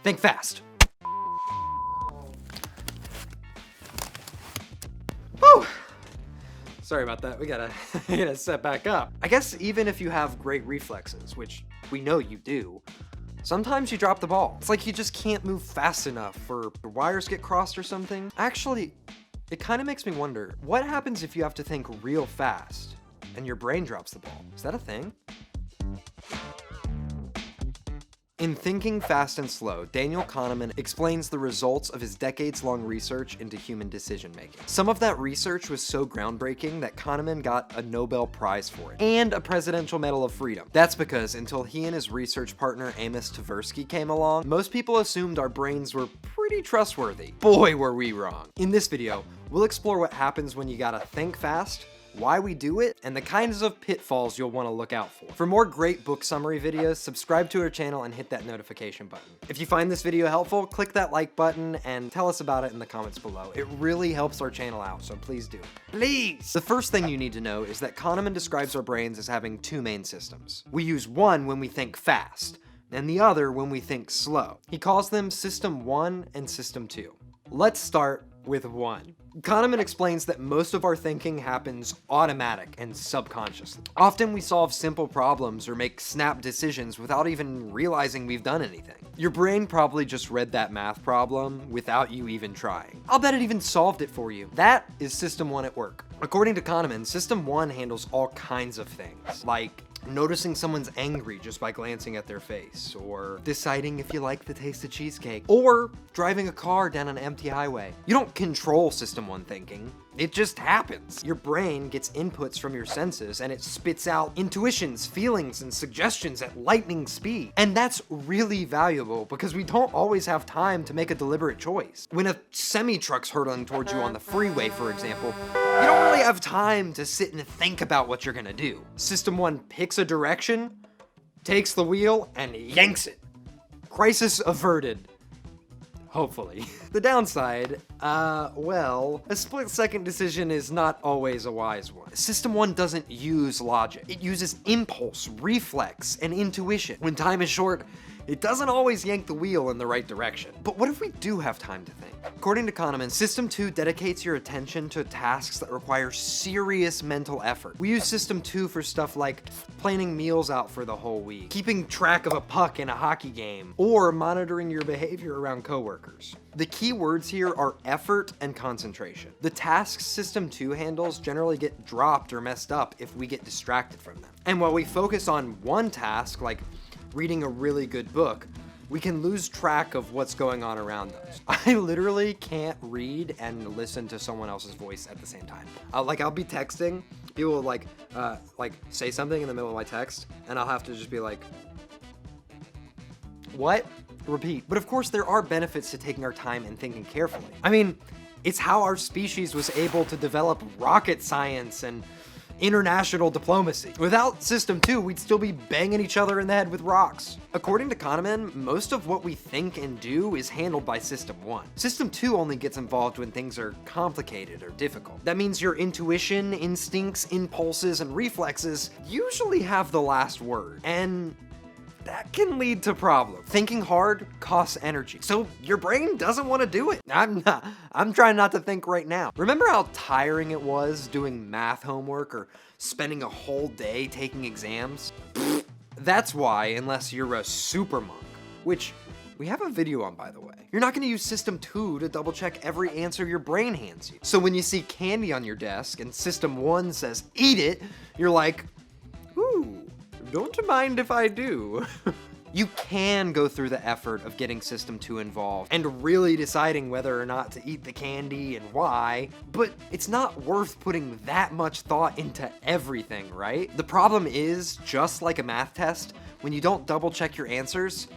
Think fast. Whew. Sorry about that, we gotta set back up. I guess even if you have great reflexes, which we know you do, sometimes you drop the ball. It's like you just can't move fast enough, or the wires get crossed or something. Actually, it kind of makes me wonder, what happens if you have to think real fast and your brain drops the ball? Is that a thing? In Thinking Fast and Slow, Daniel Kahneman explains the results of his decades-long research into human decision-making. Some of that research was so groundbreaking that Kahneman got a Nobel Prize for it, and a Presidential Medal of Freedom. That's because until he and his research partner Amos Tversky came along, most people assumed our brains were pretty trustworthy. Boy, were we wrong. In this video, we'll explore what happens when you gotta think fast, why we do it, and the kinds of pitfalls you'll want to look out for. For more great book summary videos, subscribe to our channel and hit that notification button. If you find this video helpful, click that like button and tell us about it in the comments below. It really helps our channel out, so please do. Please! The first thing you need to know is that Kahneman describes our brains as having two main systems. We use one when we think fast, and the other when we think slow. He calls them System 1 and System 2. Let's start with 1. Kahneman explains that most of our thinking happens automatic and subconsciously. Often we solve simple problems or make snap decisions without even realizing we've done anything. Your brain probably just read that math problem without you even trying. I'll bet it even solved it for you. That is System 1 at work. According to Kahneman, System 1 handles all kinds of things, like noticing someone's angry just by glancing at their face, or deciding if you like the taste of cheesecake, or driving a car down an empty highway. You don't control System 1 thinking. It just happens. Your brain gets inputs from your senses and it spits out intuitions, feelings, and suggestions at lightning speed. And that's really valuable because we don't always have time to make a deliberate choice. When a semi-truck's hurtling towards you on the freeway, for example, you don't really have time to sit and think about what you're gonna do. System 1 picks a direction, takes the wheel, and yanks it. Crisis averted. Hopefully. The downside, well, a split-second decision is not always a wise one. System 1 doesn't use logic. It uses impulse, reflex, and intuition. When time is short, it doesn't always yank the wheel in the right direction. But what if we do have time to think? According to Kahneman, System 2 dedicates your attention to tasks that require serious mental effort. We use System 2 for stuff like planning meals out for the whole week, keeping track of a puck in a hockey game, or monitoring your behavior around coworkers. The key words here are effort and concentration. The tasks System 2 handles generally get dropped or messed up if we get distracted from them. And while we focus on one task, like reading a really good book, we can lose track of what's going on around us. I literally can't read and listen to someone else's voice at the same time. I'll be texting, people will like say something in the middle of my text, and I'll have to just be like, what? Repeat. But of course, there are benefits to taking our time and thinking carefully. I mean, it's how our species was able to develop rocket science and international diplomacy. Without System 2, we'd still be banging each other in the head with rocks. According to Kahneman, most of what we think and do is handled by System 1. System 2 only gets involved when things are complicated or difficult. That means your intuition, instincts, impulses, and reflexes usually have the last word. And that can lead to problems. Thinking hard costs energy, so your brain doesn't want to do it. I'm trying not to think right now. Remember how tiring it was doing math homework or spending a whole day taking exams? That's why, unless you're a super monk, which we have a video on, by the way, you're not gonna use System 2 to double check every answer your brain hands you. So when you see candy on your desk and System 1 says, eat it, you're like, ooh, don't mind if I do. You can go through the effort of getting System 2 involved and really deciding whether or not to eat the candy and why, but it's not worth putting that much thought into everything, right? The problem is, just like a math test, when you don't double check your answers,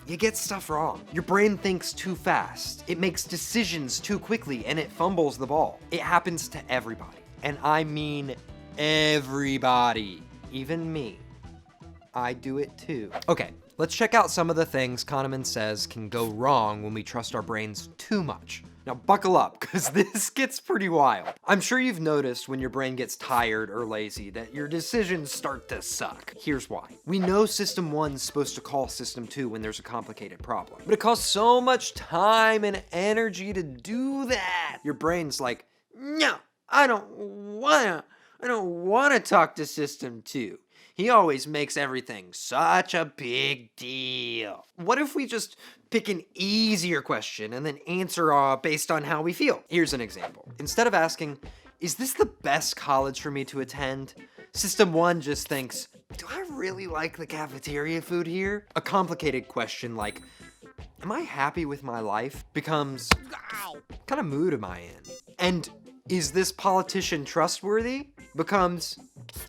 you get stuff wrong. Your brain thinks too fast, it makes decisions too quickly, and it fumbles the ball. It happens to everybody, and I mean everybody. Even me. I do it too. Okay, Let's check out some of the things Kahneman says can go wrong when we trust our brains too much. Now buckle up, because this gets pretty wild. I'm sure you've noticed when your brain gets tired or lazy that your decisions start to suck. Here's why. We know System 1's supposed to call System 2 when there's a complicated problem, but it costs so much time and energy to do that. Your brain's like, no, I don't wanna talk to System 2. He always makes everything such a big deal. What if we just pick an easier question and then answer based on how we feel? Here's an example. Instead of asking, is this the best college for me to attend? System 1 just thinks, do I really like the cafeteria food here? A complicated question like, am I happy with my life? Becomes, what kind of mood am I in? And is this politician trustworthy? Becomes,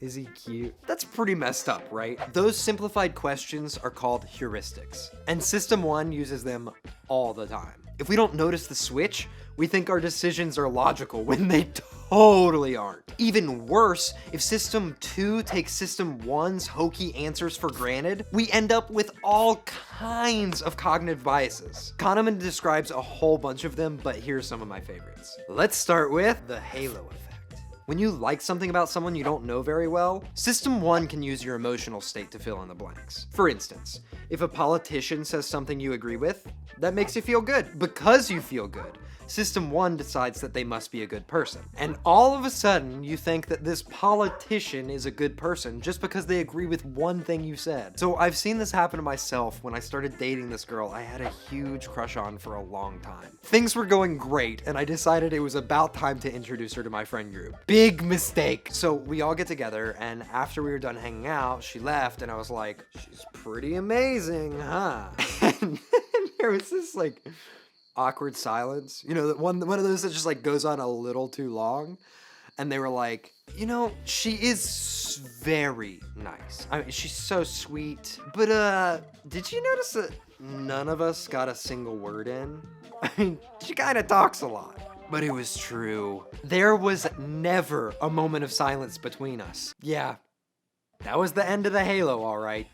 is he cute? That's pretty messed up, right? Those simplified questions are called heuristics, and System 1 uses them all the time. If we don't notice the switch, we think our decisions are logical when they totally aren't. Even worse, if System 2 takes System 1's hokey answers for granted, we end up with all kinds of cognitive biases. Kahneman describes a whole bunch of them, but here's some of my favorites. Let's start with the halo effect. When you like something about someone you don't know very well, System 1 can use your emotional state to fill in the blanks. For instance, if a politician says something you agree with, that makes you feel good. Because you feel good, System 1 decides that they must be a good person. And all of a sudden, you think that this politician is a good person just because they agree with one thing you said. So I've seen this happen to myself when I started dating this girl I had a huge crush on for a long time. Things were going great, and I decided it was about time to introduce her to my friend group. Big mistake. So we all get together, and after we were done hanging out, she left, and I was like, she's pretty amazing, huh? And there was this like awkward silence, you know, one of those that just like goes on a little too long. And they were like, you know, she is very nice. I mean, she's so sweet. But did you notice that none of us got a single word in? I mean, she kind of talks a lot. But it was true. There was never a moment of silence between us. Yeah, that was the end of the halo, all right.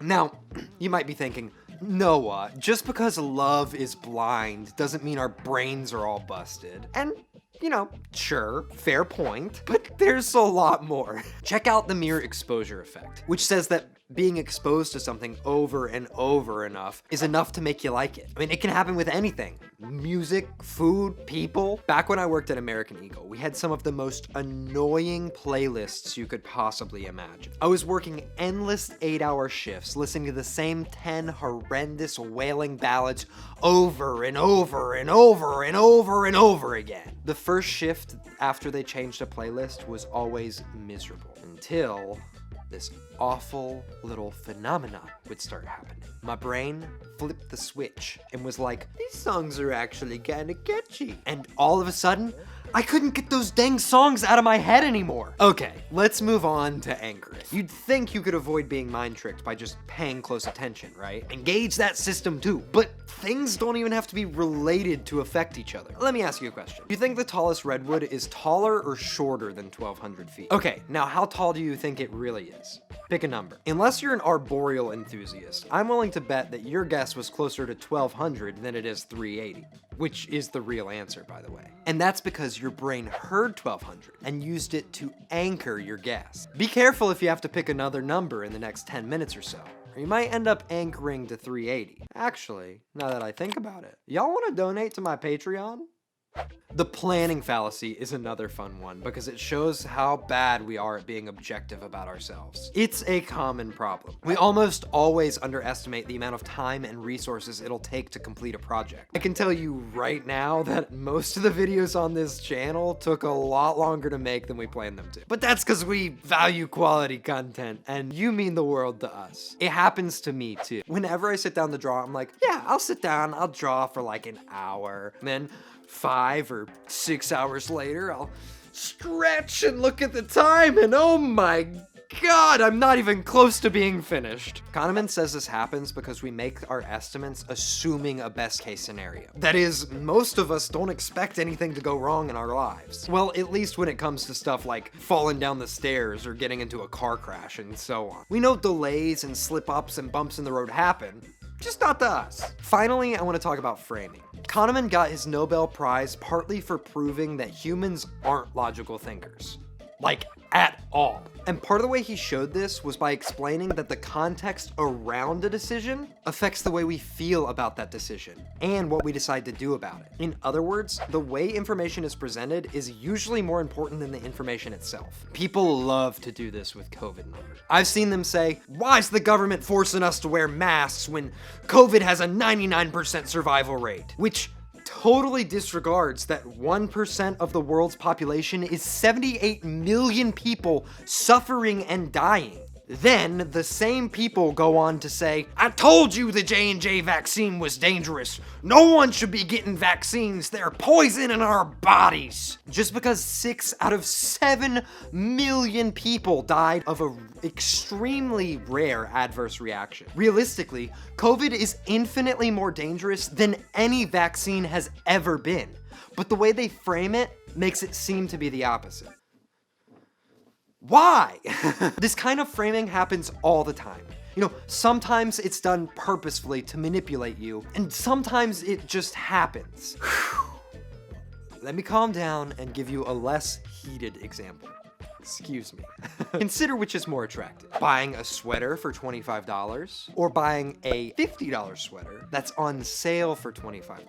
Now, you might be thinking, Noah, just because love is blind doesn't mean our brains are all busted. And, you know, sure, fair point, but there's a lot more. Check out the mere exposure effect, which says that being exposed to something over and over enough is enough to make you like it. I mean, it can happen with anything. Music, food, people. Back when I worked at American Eagle, we had some of the most annoying playlists you could possibly imagine. I was working endless 8-hour shifts, listening to the same 10 horrendous wailing ballads over and over and over and over and over again. The first shift after they changed the playlist was always miserable, until this awful little phenomenon would start happening. My brain flipped the switch and was like, these songs are actually kinda catchy. And all of a sudden, I couldn't get those dang songs out of my head anymore. Okay, let's move on to anchoring. You'd think you could avoid being mind tricked by just paying close attention, right? Engage that system too. But things don't even have to be related to affect each other. Let me ask you a question. Do you think the tallest redwood is taller or shorter than 1,200 feet? Okay, now how tall do you think it really is? Pick a number. Unless you're an arboreal enthusiast, I'm willing to bet that your guess was closer to 1,200 than it is 380, which is the real answer, by the way. And that's because your brain heard 1,200 and used it to anchor your guess. Be careful if you have to pick another number in the next 10 minutes or so, or you might end up anchoring to 380. Actually, now that I think about it, y'all want to donate to my Patreon? The planning fallacy is another fun one because it shows how bad we are at being objective about ourselves. It's a common problem. We almost always underestimate the amount of time and resources it'll take to complete a project. I can tell you right now that most of the videos on this channel took a lot longer to make than we planned them to. But that's because we value quality content, and you mean the world to us. It happens to me too. Whenever I sit down to draw, I'm like, yeah, I'll sit down, I'll draw for like an hour, and then 5 or 6 hours later, I'll stretch and look at the time, and oh my God, I'm not even close to being finished. Kahneman says this happens because we make our estimates assuming a best case scenario. That is, most of us don't expect anything to go wrong in our lives. Well, at least when it comes to stuff like falling down the stairs or getting into a car crash and so on. We know delays and slip-ups and bumps in the road happen, just not to us. Finally, I want to talk about framing. Kahneman got his Nobel Prize partly for proving that humans aren't logical thinkers. Like, at all. And part of the way he showed this was by explaining that the context around a decision affects the way we feel about that decision and what we decide to do about it. In other words, the way information is presented is usually more important than the information itself. People love to do this with COVID numbers. I've seen them say, why is the government forcing us to wear masks when COVID has a 99% survival rate? Which totally disregards that 1% of the world's population is 78 million people suffering and dying. Then the same people go on to say, I told you the J&J vaccine was dangerous. No one should be getting vaccines. They're poison in our bodies. Just because 6 out of 7 million people died of a extremely rare adverse reaction. Realistically, COVID is infinitely more dangerous than any vaccine has ever been. But the way they frame it makes it seem to be the opposite. Why? This kind of framing happens all the time. You know, sometimes it's done purposefully to manipulate you, and sometimes it just happens. Let me calm down and give you a less heated example. Excuse me. Consider which is more attractive. Buying a sweater for $25 or buying a $50 sweater that's on sale for $25.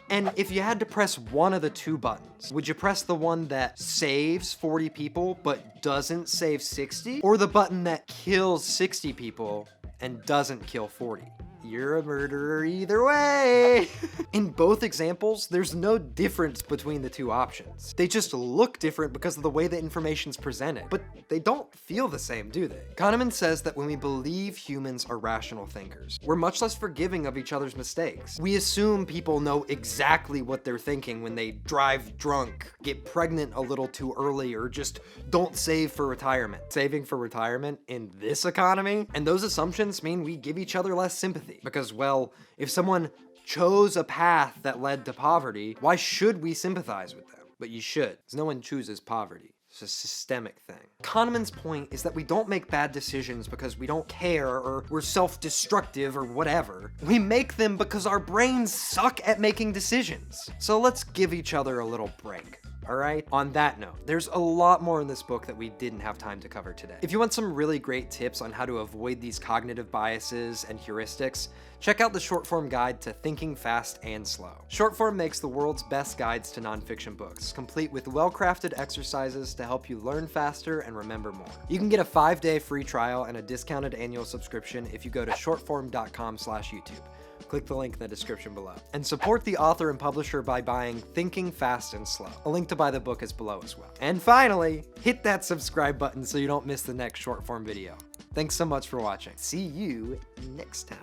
And if you had to press one of the two buttons, would you press the one that saves 40 people but doesn't save 60? Or the button that kills 60 people and doesn't kill 40? You're a murderer either way. In both examples, there's no difference between the two options. They just look different because of the way the information's presented, but they don't feel the same, do they? Kahneman says that when we believe humans are rational thinkers, we're much less forgiving of each other's mistakes. We assume people know exactly what they're thinking when they drive drunk, get pregnant a little too early, or just don't save for retirement. Saving for retirement in this economy? And those assumptions mean we give each other less sympathy. Because, well, if someone chose a path that led to poverty, why should we sympathize with them? But you should, because no one chooses poverty. It's a systemic thing. Kahneman's point is that we don't make bad decisions because we don't care or we're self-destructive or whatever. We make them because our brains suck at making decisions. So let's give each other a little break. Alright? On that note, there's a lot more in this book that we didn't have time to cover today. If you want some really great tips on how to avoid these cognitive biases and heuristics, check out the Shortform guide to thinking fast and slow. Shortform makes the world's best guides to nonfiction books, complete with well-crafted exercises to help you learn faster and remember more. You can get a 5-day free trial and a discounted annual subscription if you go to shortform.com/YouTube. Click the link in the description below. And support the author and publisher by buying Thinking Fast and Slow. A link to buy the book is below as well. And finally, hit that subscribe button so you don't miss the next short form video. Thanks so much for watching. See you next time.